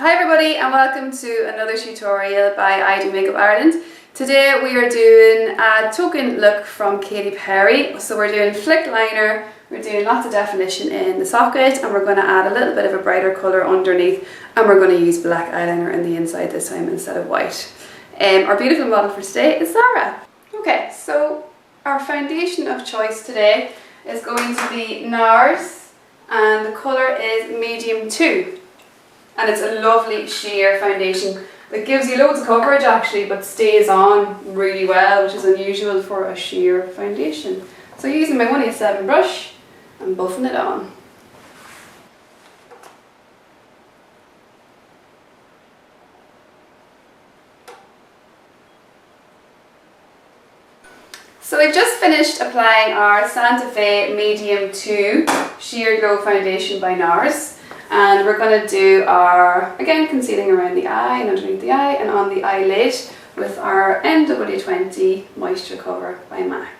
Hi everybody and welcome to another tutorial by I Do Makeup Ireland. Today we are doing a token look from Katy Perry. So we're doing flick liner, we're doing lots of definition in the socket, and we're going to add a little bit of a brighter colour underneath, and we're going to use black eyeliner in the inside this time instead of white. Our beautiful model for today is Zara. Okay, so our foundation of choice today is going to be NARS, and the colour is medium 2. And it's a lovely sheer foundation that gives you loads of coverage actually, but stays on really well, which is unusual for a sheer foundation. So using my 187 brush, I'm buffing it on. So we've just finished applying our Santa Fe Medium 2 Sheer Glow Foundation by NARS. And we're going to do our, again, concealing around the eye and underneath the eye and on the eyelid with our NW20 Moisture Cover by MAC.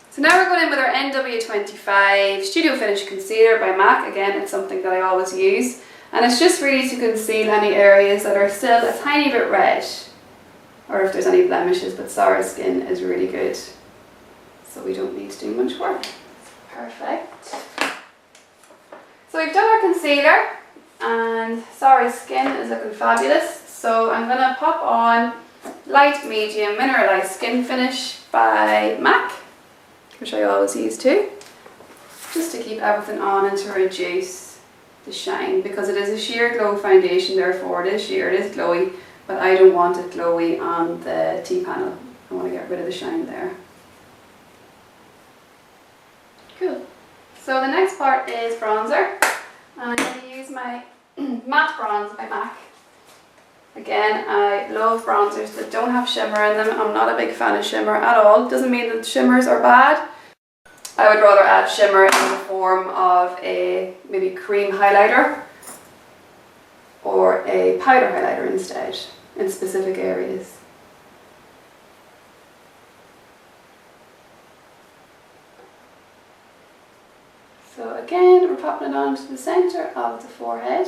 So now we're going in with our NW25 Studio Finish Concealer by MAC. Again, it's something that I always use. And it's just really to conceal any areas that are still a tiny bit red, or if there's any blemishes, but Zara's skin is really good, so we don't need to do much work. Perfect. So we've done our concealer and Zara's skin is looking fabulous. So I'm going to pop on Light Medium Mineralized Skin Finish by MAC, which I always use too, just to keep everything on and to reduce the shine, because it is a sheer glow foundation, therefore it is sheer, it is glowy, but I don't want it glowy on the T-panel. I want to get rid of the shine there. Cool. So the next part is bronzer, and I'm going to use my Matte Bronze by MAC. Again, I love bronzers that don't have shimmer in them. I'm not a big fan of shimmer at all. Doesn't mean that shimmers are bad. I would rather add shimmer in the form of a maybe cream highlighter or a powder highlighter instead in specific areas. So again, we're popping it onto the centre of the forehead.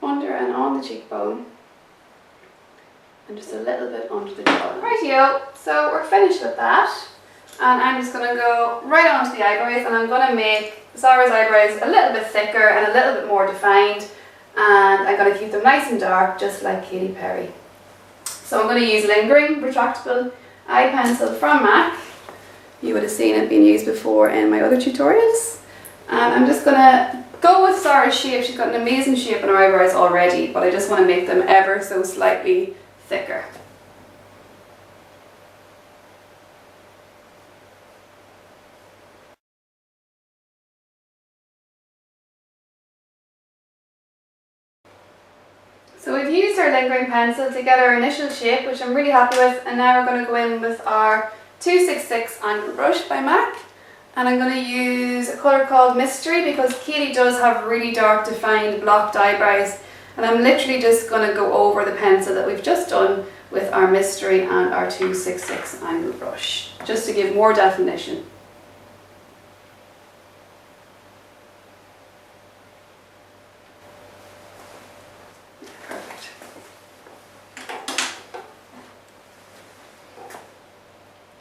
Under and on the cheekbone. And just a little bit under the jaw. Rightio, so we're finished with that. And I'm just going to go right onto the eyebrows, and I'm going to make Zara's eyebrows a little bit thicker and a little bit more defined. And I'm going to keep them nice and dark, just like Katy Perry. So I'm going to use Lingering Retractable Eye Pencil from MAC. You would have seen it being used before in my other tutorials. And I'm just going to go with Zara's shape. She's got an amazing shape in her eyebrows already, but I just want to make them ever so slightly thicker. So we've used our lingering pencil to get our initial shape, which I'm really happy with, and now we're going to go in with our 266 angle brush by MAC, and I'm going to use a colour called Mystery because Katy does have really dark defined blocked eyebrows, and I'm literally just going to go over the pencil that we've just done with our Mystery and our 266 angle brush, just to give more definition.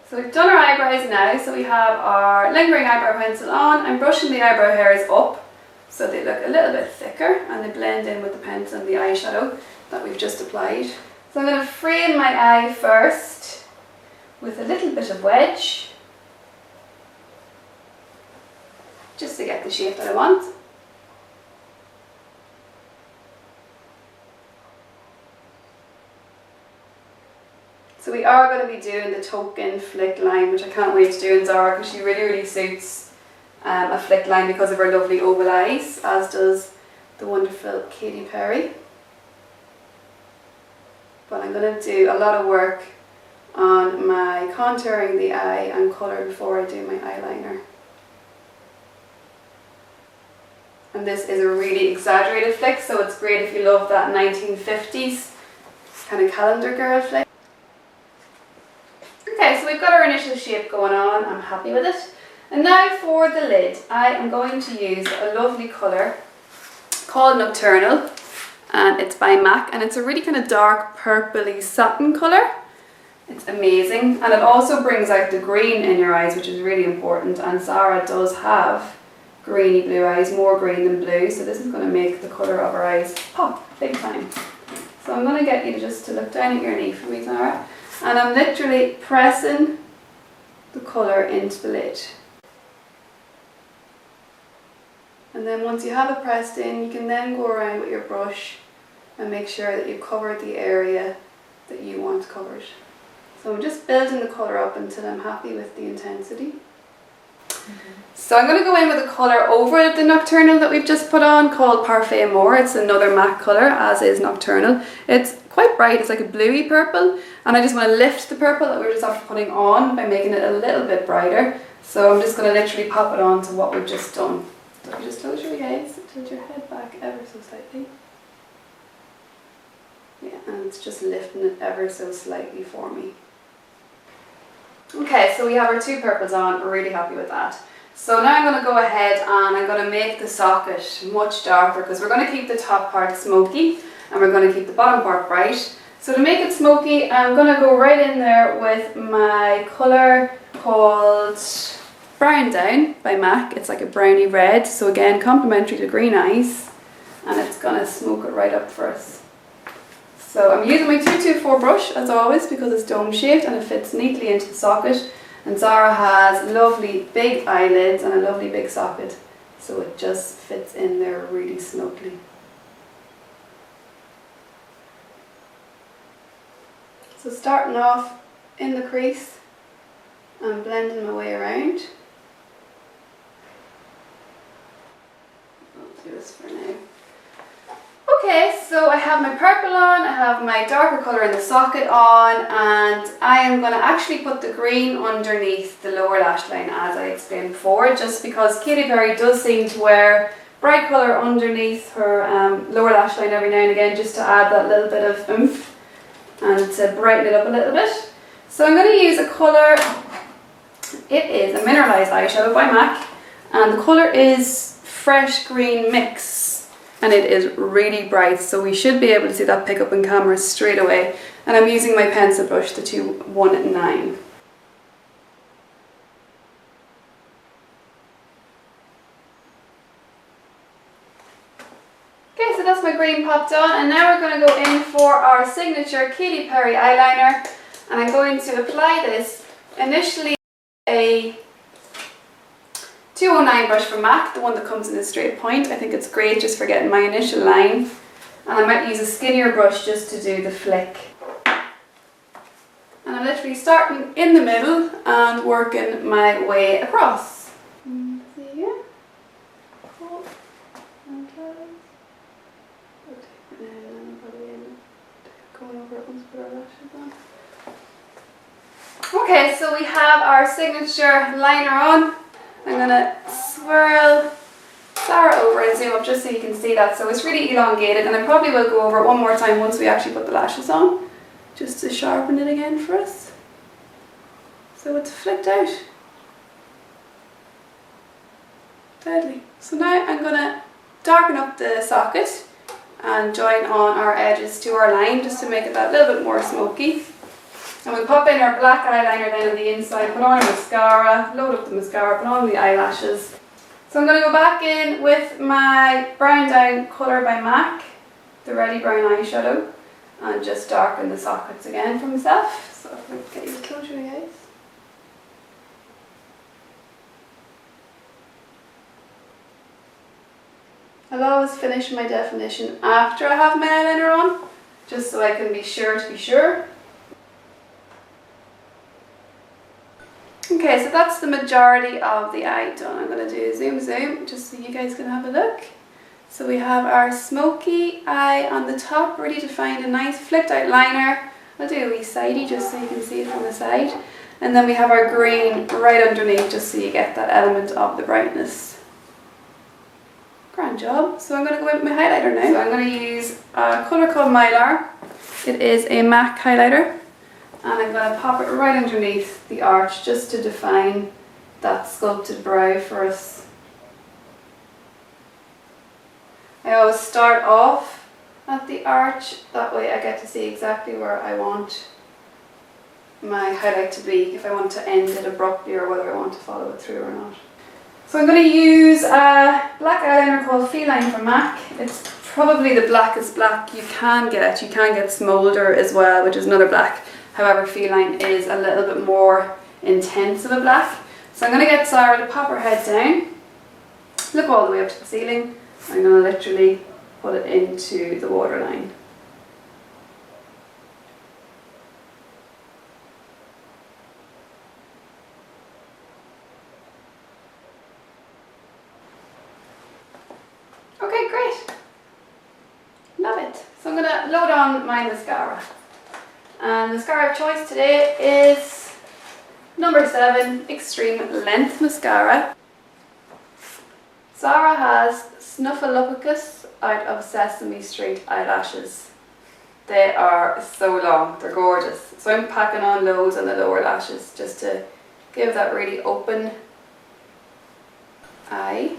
So we've done our eyebrows now, so we have our lingering eyebrow pencil on. I'm brushing the eyebrow hairs up so they look a little bit thicker and they blend in with the pencil and the eyeshadow that we've just applied. So I'm going to frame my eye first with a little bit of wedge, just to get the shape that I want. So we are going to be doing the token flick line, which I can't wait to do in Zara because she really suits a flick line because of her lovely oval eyes, as does the wonderful Katy Perry. But I'm going to do a lot of work on my contouring the eye and colour before I do my eyeliner. And this is a really exaggerated flick, so it's great if you love that 1950s kind of calendar girl flick. Okay, so we've got our initial shape. shape going on. I'm happy with it. And now for the lid, I am going to use a lovely colour called Nocturnal, and it's by MAC, and it's a really kind of dark purpley satin colour. It's amazing, and it also brings out the green in your eyes, which is really important, and Zara does have greeny blue eyes, more green than blue, so this is going to make the colour of her eyes pop big time. So I'm going to get you to look down at your knee for me, Zara, and I'm literally pressing the colour into the lid. And then once you have it pressed in, you can then go around with your brush and make sure that you've covered the area that you want covered. So I'm just building the colour up until I'm happy with the intensity. So I'm going to go in with a colour over the Nocturnal that we've just put on called Parfait Amore. It's another MAC colour, as is Nocturnal. It's quite bright, it's like a bluey purple, and I just want to lift the purple that we're just after putting on by making it a little bit brighter. So I'm just going to literally pop it on to what we've just done. So if you just close your eyes, tilt your head back ever so slightly. Yeah, and it's just lifting it ever so slightly for me. Okay, so we have our two purples on, we're really happy with that. So now I'm going to go ahead and I'm going to make the socket much darker, because we're going to keep the top part smoky and we're going to keep the bottom part bright. So to make it smoky, I'm going to go right in there with my colour called Brown Down by MAC. It's like a browny red, so again complementary to green eyes, and it's going to smoke it right up for us. So I'm using my 224 brush as always because it's dome shaped and it fits neatly into the socket, and Zara has lovely big eyelids and a lovely big socket, so it just fits in there really snugly. So starting off in the crease and blending my way around. I'll do this for now. Okay, so I have my purple on, I have my darker colour in the socket on, and I am going to actually put the green underneath the lower lash line as I explained before, just because Katy Perry does seem to wear bright colour underneath her lower lash line every now and again, just to add that little bit of oomph and to brighten it up a little bit. So I'm going to use a colour, it is a mineralised eyeshadow by MAC, and the colour is Fresh Green Mix. And it is really bright, so we should be able to see that pick up in camera straight away. And I'm using my pencil brush, the 219. Okay, so that's my green popped on, and now we're going to go in for our signature Katy Perry eyeliner. And I'm going to apply this initially a 209 brush from MAC, the one that comes in a straight point. I think it's great just for getting my initial line. And I might use a skinnier brush just to do the flick. And I'm literally starting in the middle and working my way across. There. Cool. And close. Going over it once we put our lashes on. Okay, so we have our signature liner on. I'm going to swirl Zara over and zoom up just so you can see that. So it's really elongated, and I probably will go over it one more time once we actually put the lashes on, just to sharpen it again for us. So it's flicked out. Deadly. So now I'm going to darken up the socket and join on our edges to our line just to make it that little bit more smoky. And we'll pop in our black eyeliner then on the inside, put on our mascara, load up the mascara, put on the eyelashes. So I'm going to go back in with my Brown Down colour by MAC, the Ready Brown eyeshadow, and just darken the sockets again for myself. So if I get you to close your eyes. I'll always finish my definition after I have my eyeliner on, just so I can be sure to be sure. Okay, so that's the majority of the eye done. I'm going to do a zoom just so you guys can have a look. So we have our smoky eye on the top, really defined, a nice flicked out liner. I'll do a wee sidey just so you can see it from the side. And then we have our green right underneath just so you get that element of the brightness. Grand job. So I'm going to go in with my highlighter now. So I'm going to use a colour called Mylar. It is a MAC highlighter. and I'm going to pop it right underneath the arch just to define that sculpted brow for us. I always start off at the arch, that way I get to see exactly where I want my highlight to be, if I want to end it abruptly or whether I want to follow it through or not. So I'm going to use a black eyeliner called Feline from MAC. It's probably the blackest black you can get. You can get Smolder as well, which is another black. However, Feline is a little bit more intense of a black. So I'm going to get Sarah to pop her head down, look all the way up to the ceiling. I'm going to literally put it into the waterline. Okay, great. Love it. So I'm going to load on my mascara. And mascara of choice today is number 7 Extreme Length Mascara. Sarah has Snuffleupagus out of Sesame Street eyelashes. They are so long, they're gorgeous. So I'm packing on loads on the lower lashes just to give that really open eye.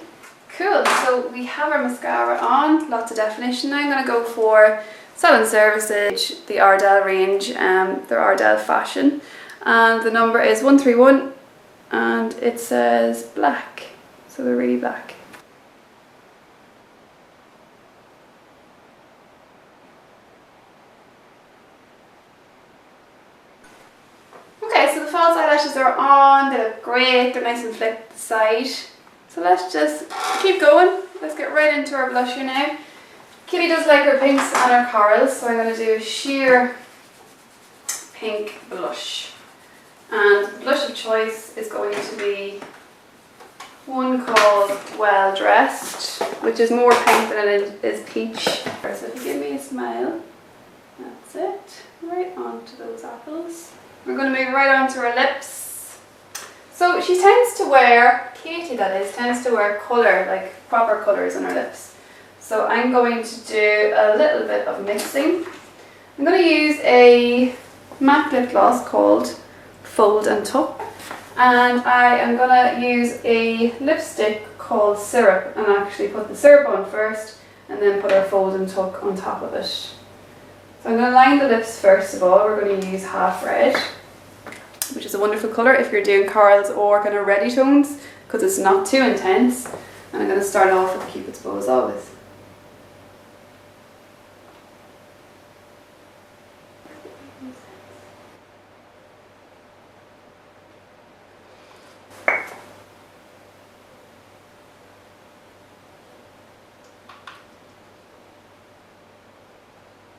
Cool, so we have our mascara on, lots of definition. Now I'm going to go for Salon Services, the Ardell range, they're Ardell Fashion. And the number is 131 and it says black, so they're really black. Okay, so the false eyelashes are on, they look great, they're nice and flipped to the side. So let's just keep going. Let's get right into our blusher now. Kitty does like her pinks and her corals, so I'm going to do a sheer pink blush. And the blush of choice is going to be one called Well Dressed, which is more pink than it is peach. So if you give me a smile, that's it. Right onto those apples. We're going to move right on to her lips. So she tends to wear, Katy that is, tends to wear colour, like proper colours on her lips. So I'm going to do a little bit of mixing. I'm going to use a matte lip gloss called Fold and Tuck. And I am going to use a lipstick called Syrup and actually put the syrup on first and then put our Fold and Tuck on top of it. So I'm going to line the lips first of all. We're going to use Half Red, which is a wonderful colour if you're doing corals or kind of reddy tones because it's not too intense. And I'm going to start off with Cupid's bow as always.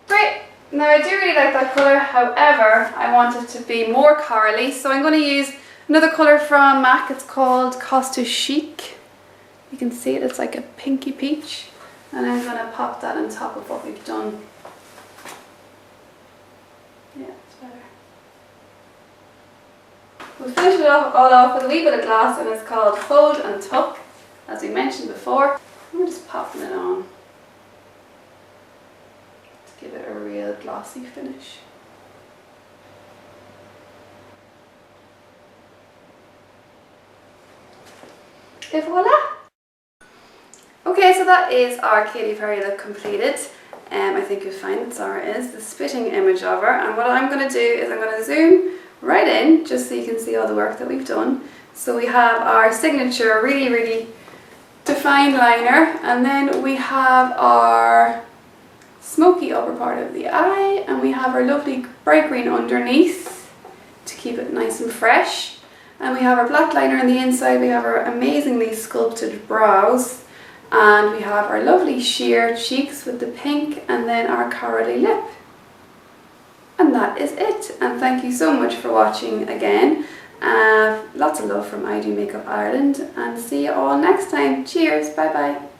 Great! Now I do really like that colour, however I want it to be more corally, so I'm going to use another colour from MAC. It's called Costa Chic. You can see it, it's like a pinky peach, and I'm going to pop that on top of what we've done. Yeah, it's better. We'll finish it all off with a wee bit of gloss, and it's called Fold and Tuck, as we mentioned before. We're just popping it on to give it a real glossy finish. Et voila! Okay, so that is our Katy Perry look completed. I think you'll find that Sarah is the spitting image of her, and what I'm going to do is I'm going to zoom right in just so you can see all the work that we've done. So we have our signature really defined liner, and then we have our smoky upper part of the eye, and we have our lovely bright green underneath to keep it nice and fresh. And we have our black liner on the inside, we have our amazingly sculpted brows, and we have our lovely sheer cheeks with the pink, and then our corally lip. And that is it. And thank you so much for watching again. Lots of love from I Do Makeup Ireland, and see you all next time. Cheers, bye bye.